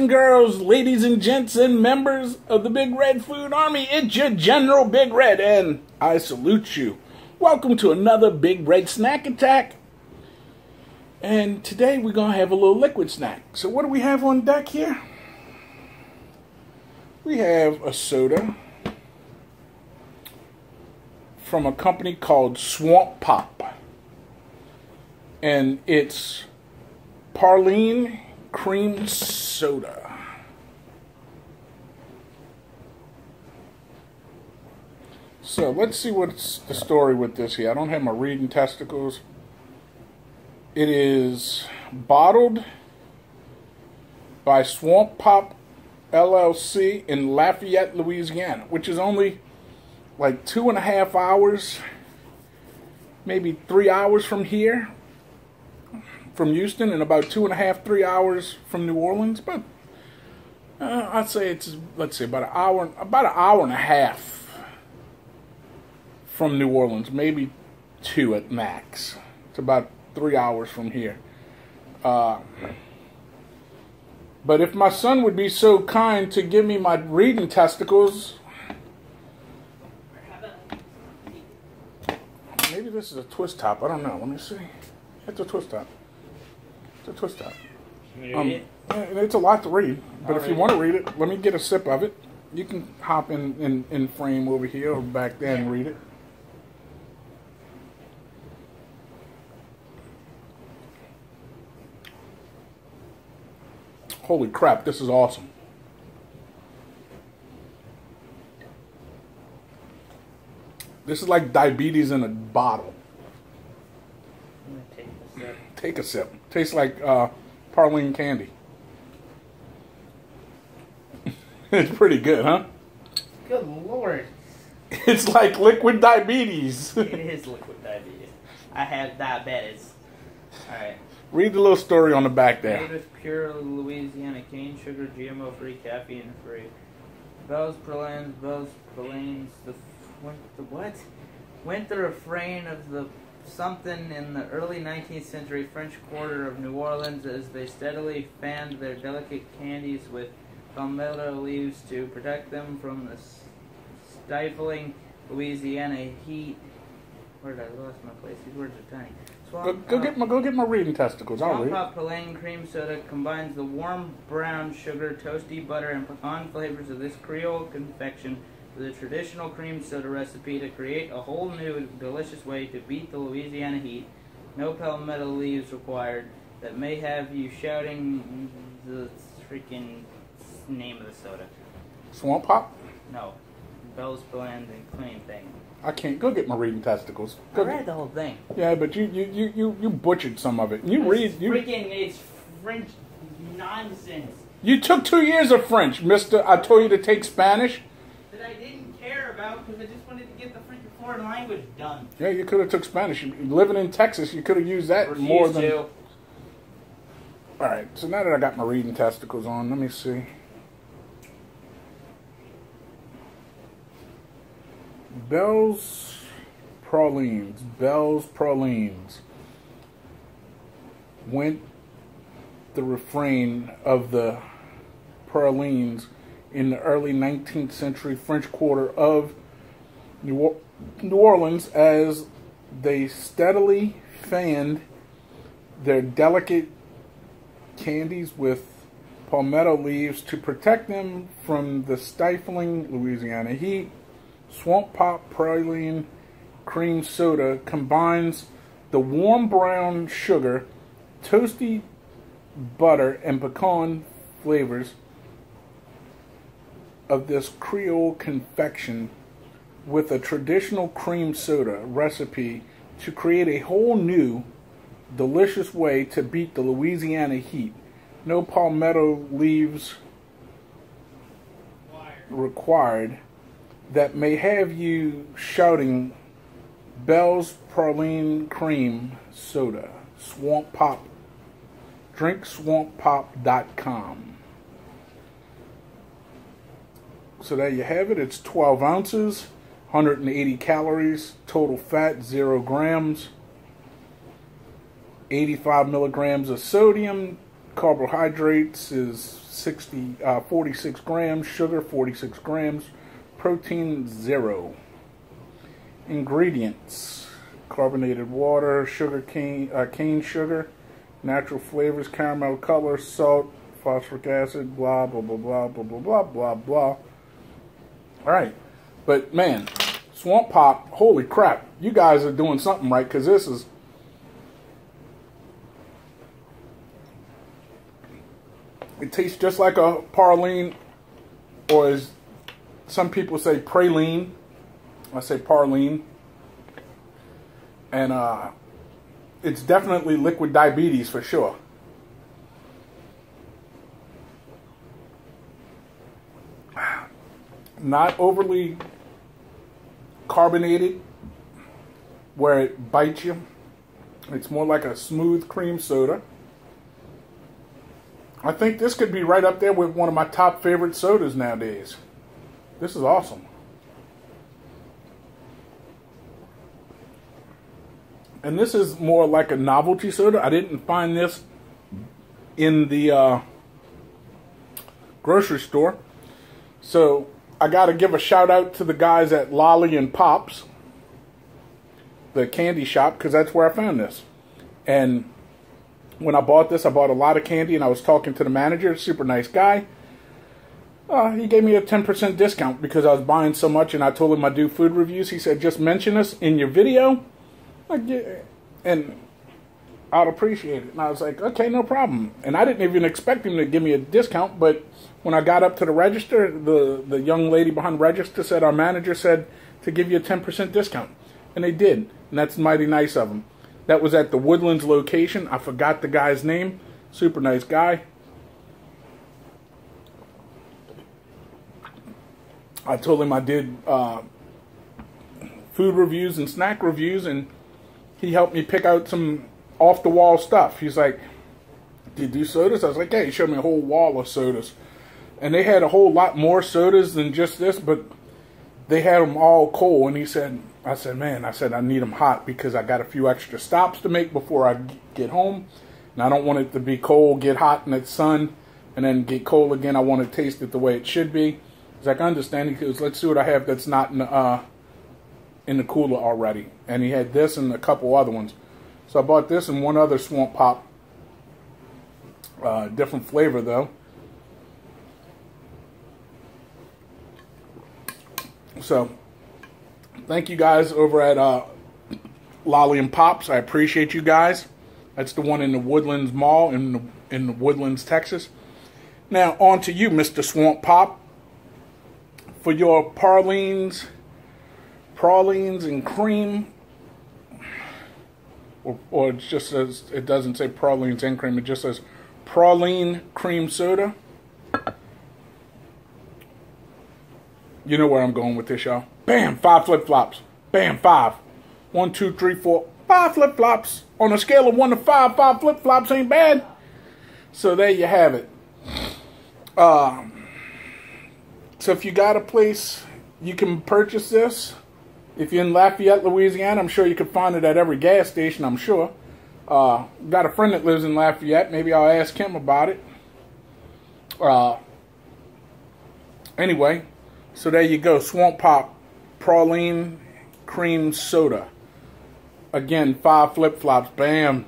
and girls, ladies and gents, and members of the Big Red Food Army, it's your General Big Red, and I salute you. Welcome to another Big Red Snack Attack. And today we're going to have a little liquid snack. So what do we have on deck here? We have a soda from a company called Swamp Pop. And it's Praline Cream Soda. So let's see what's the story with this here. I don't have my reading testicles. It is bottled by Swamp Pop LLC in Lafayette, Louisiana, which is only like 2.5 hours, maybe 3 hours from here, from Houston, and about 2.5, 3 hours from New Orleans. But I'd say it's, let's say, about an hour and a half from New Orleans, maybe 2 at max. It's about 3 hours from here. But if my son would be so kind to give me my reading testicles, maybe this is a twist top. I don't know. Let me see. It's a twist top. It's a twist top. Yeah, it's a lot to read. But if you want to read it, let me get a sip of it. You can hop in frame over here or back there and read it. Holy crap, this is awesome. This is like diabetes in a bottle. I'm gonna take a sip. Take a sip. Tastes like Praline candy. It's pretty good, huh? Good Lord. It's like liquid diabetes. It is liquid diabetes. I have diabetes. Alright. Read the little story on the back there. Made with pure Louisiana cane sugar, GMO-free, caffeine-free. Bell's Pralines, the what? Went the refrain of the something in the early 19th century French quarter of New Orleans as they steadily fanned their delicate candies with palmetto leaves to protect them from the stifling Louisiana heat. Where did I lost my place? These words are tiny. Go get my reading testicles. I'll read. Swamp Pop Praline Cream Soda combines the warm brown sugar, toasty butter, and pecan flavors of this Creole confection with a traditional cream soda recipe to create a whole new, delicious way to beat the Louisiana heat. No palmetto leaves required. That may have you shouting the freaking name of the soda. Swamp Pop? No. Bell's Blend and Clean thing. I can't. Go get my reading testicles. I read the whole thing. Yeah, but you butchered some of it. It's French nonsense. You took 2 years of French, mister. I told you to take Spanish. That I didn't care about because I just wanted to get the freaking foreign language done. Yeah, you could have took Spanish. Living in Texas, you could have used that more than... to. Alright, so now that I got my reading testicles on, let me see. Bell's Pralines. Went the refrain of the pralines in the early 19th century French quarter of New Orleans as they steadily fanned their delicate candies with palmetto leaves to protect them from the stifling Louisiana heat. Swamp Pop Praline Cream Soda combines the warm brown sugar, toasty butter, and pecan flavors of this Creole confection with a traditional cream soda recipe to create a whole new, delicious way to beat the Louisiana heat. No palmetto leaves required. That may have you shouting Bell's Praline Cream Soda. Swamp Pop. DrinkSwampPop.com. So there you have it. It's 12 ounces, 180 calories, total fat 0 grams, 85 milligrams of sodium, Carbohydrates is 46 grams. Sugar, 46 grams. Protein, 0. Ingredients: carbonated water, cane sugar, natural flavors, caramel color, salt, phosphoric acid, blah, blah, blah, blah, blah, blah, blah, blah, blah. Alright, but man, Swamp Pop, holy crap, you guys are doing something right, because this is... It tastes just like a Praline, or as some people say, Praline. I say Praline. And it's definitely liquid diabetes for sure. Not overly carbonated where it bites you. It's more like a smooth cream soda. I think this could be right up there with one of my top favorite sodas nowadays. This is awesome. And this is more like a novelty soda. I didn't find this in the grocery store. So I got to give a shout out to the guys at Lolly and Pops, the candy shop, because that's where I found this. And when I bought this, I bought a lot of candy, and I was talking to the manager, super nice guy. He gave me a 10% discount because I was buying so much, and I told him I do food reviews. He said, just mention us in your video, and I'd appreciate it. And I was like, okay, no problem. And I didn't even expect him to give me a discount, but when I got up to the register, the young lady behind the register said, our manager said to give you a 10% discount. And they did, and that's mighty nice of them. That was at the Woodlands location. I forgot the guy's name. Super nice guy. I told him I did food reviews and snack reviews, and he helped me pick out some off-the-wall stuff. He's like, do you do sodas? I was like, yeah. He showed me a whole wall of sodas. And they had a whole lot more sodas than just this, but they had them all cold. And he said, I said, I need them hot because I got a few extra stops to make before I get home. And I don't want it to be cold, get hot in the sun, and then get cold again. I want to taste it the way it should be. He's like, I understand. He goes, let's see what I have that's not in the cooler already. And he had this and a couple other ones. So I bought this and one other Swamp Pop. Different flavor, though. So, thank you guys over at Lolly and Pops. I appreciate you guys. That's the one in the Woodlands Mall in the Woodlands, Texas. Now, on to you, Mr. Swamp Pop. For your pralines and cream, or it just says, it doesn't say pralines and cream, it just says Praline Cream Soda. You know where I'm going with this, y'all. Bam, 5 flip-flops. Bam, 5. 1, 2, 3, 4, 5 flip-flops. On a scale of 1 to 5, 5 flip-flops ain't bad. So there you have it. So if you got a place, you can purchase this. If you're in Lafayette, Louisiana, I'm sure you can find it at every gas station, I'm sure. Got a friend that lives in Lafayette. Maybe I'll ask him about it. Anyway, so there you go. Swamp Pop Praline Cream Soda. Again, 5 flip-flops. Bam.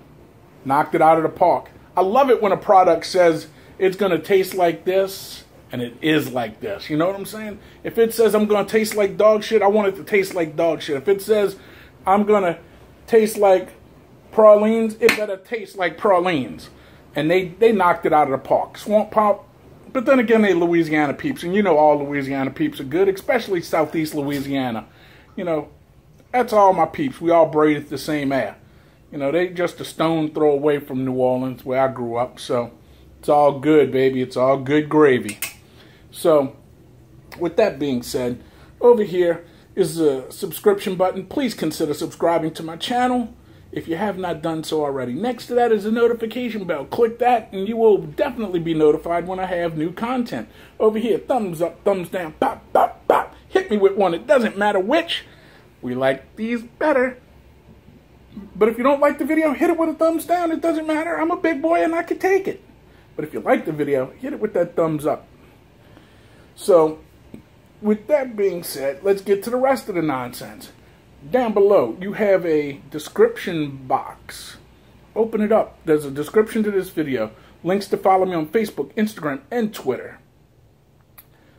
Knocked it out of the park. I love it when a product says it's going to taste like this, and it is like this. You know what I'm saying? If it says I'm going to taste like dog shit, I want it to taste like dog shit. If it says I'm going to taste like pralines, it better taste like pralines. And they knocked it out of the park. Swamp Pop. But then again, they Louisiana peeps. And you know all Louisiana peeps are good, especially Southeast Louisiana. You know, that's all my peeps. We all breathe the same air. You know, they just a stone throw away from New Orleans, where I grew up. So, it's all good, baby. It's all good gravy. So, with that being said, over here is the subscription button. Please consider subscribing to my channel if you have not done so already. Next to that is a notification bell. Click that and you will definitely be notified when I have new content. Over here, thumbs up, thumbs down, pop, pop, pop. Hit me with one. It doesn't matter which. We like these better. But if you don't like the video, hit it with a thumbs down. It doesn't matter. I'm a big boy and I can take it. But if you like the video, hit it with that thumbs up. So, with that being said, let's get to the rest of the nonsense. Down below, you have a description box. Open it up. There's a description to this video. Links to follow me on Facebook, Instagram, and Twitter.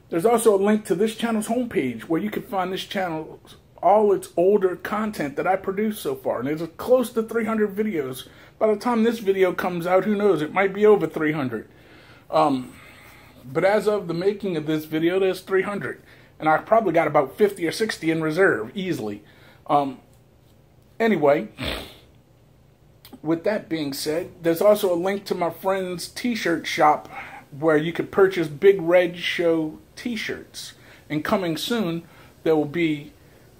There's also a link to this channel's homepage where you can find this channel, all its older content that I produced so far. And there's close to 300 videos. By the time this video comes out, who knows, it might be over 300. But as of the making of this video, there's 300. And I've probably got about 50 or 60 in reserve, easily. Anyway, with that being said, there's also a link to my friend's t-shirt shop where you could purchase Big Red Show t-shirts. And coming soon, there will be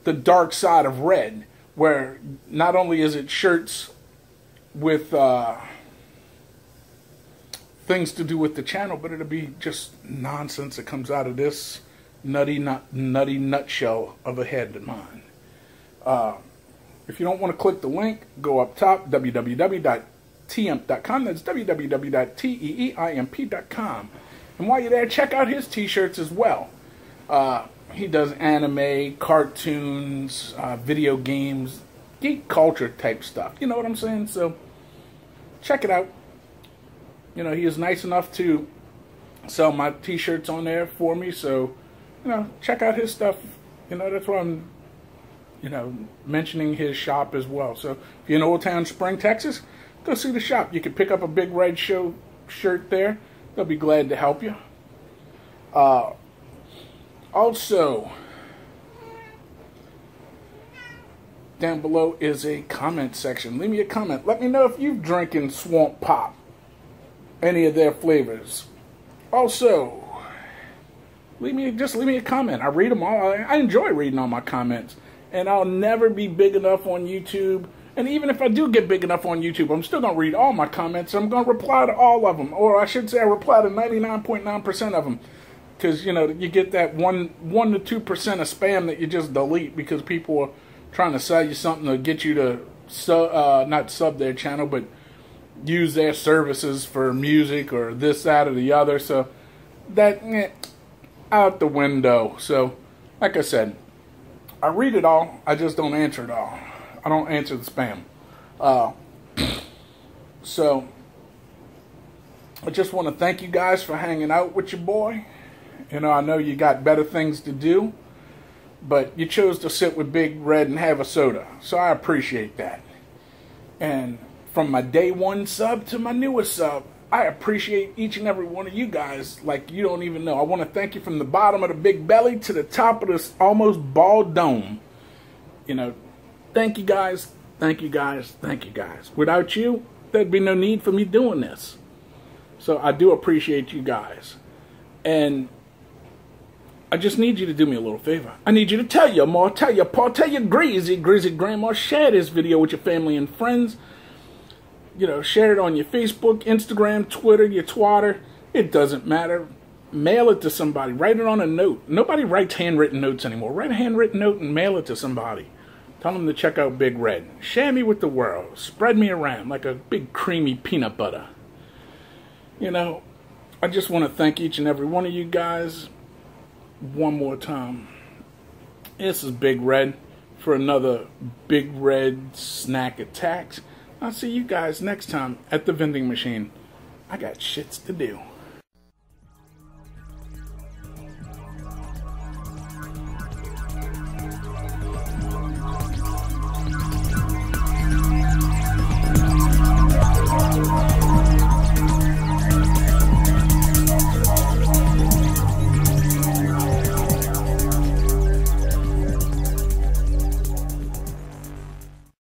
the Dark Side of Red, where not only is it shirts with things to do with the channel, but it'll be just nonsense that comes out of this nutty nutshell of a head of mine. If you don't want to click the link, go up top, www.teeimp.com. That's www.teeimp.com. And while you're there, check out his t-shirts as well. He does anime, cartoons, video games, geek culture type stuff. You know what I'm saying? So, check it out. You know, he is nice enough to sell my t-shirts on there for me. So, you know, check out his stuff. You know, that's why I'm, you know, mentioning his shop as well. So, if you're in Old Town Spring, Texas, go see the shop. You can pick up a Big Red Show shirt there. They'll be glad to help you. Also, down below is a comment section. Leave me a comment. Let me know if you've drinking Swamp Pop, any of their flavors. Also, leave me a comment. I read them all. I enjoy reading all my comments. And I'll never be big enough on YouTube. And even if I do get big enough on YouTube, I'm still going to read all my comments. I'm going to reply to all of them. Or I should say I reply to 99.9% of them. Because, you know, you get that 1 to 2% of spam that you just delete because people are trying to sell you something to get you to not sub their channel, but use their services for music or this, that, or the other. So that, out the window. So, like I said, I read it all. I just don't answer it all. I don't answer the spam. So, I just want to thank you guys for hanging out with your boy. You know, I know you got better things to do, but you chose to sit with Big Red and have a soda. So I appreciate that. And from my day one sub to my newest sub, I appreciate each and every one of you guys like you don't even know. I want to thank you from the bottom of the big belly to the top of this almost bald dome. You know, thank you guys, thank you guys, thank you guys. Without you, there'd be no need for me doing this. So I do appreciate you guys. And I just need you to do me a little favor. I need you to tell your ma, tell your pa, tell your greasy grandma, share this video with your family and friends. You know, share it on your Facebook, Instagram, Twitter, your twatter. It doesn't matter. Mail it to somebody. Write it on a note. Nobody writes handwritten notes anymore. Write a handwritten note and mail it to somebody. Tell them to check out Big Red. Share me with the world. Spread me around like a big creamy peanut butter. You know, I just want to thank each and every one of you guys one more time. This is Big Red for another Big Red Snack Attacks. I'll see you guys next time at the vending machine. I got shits to do.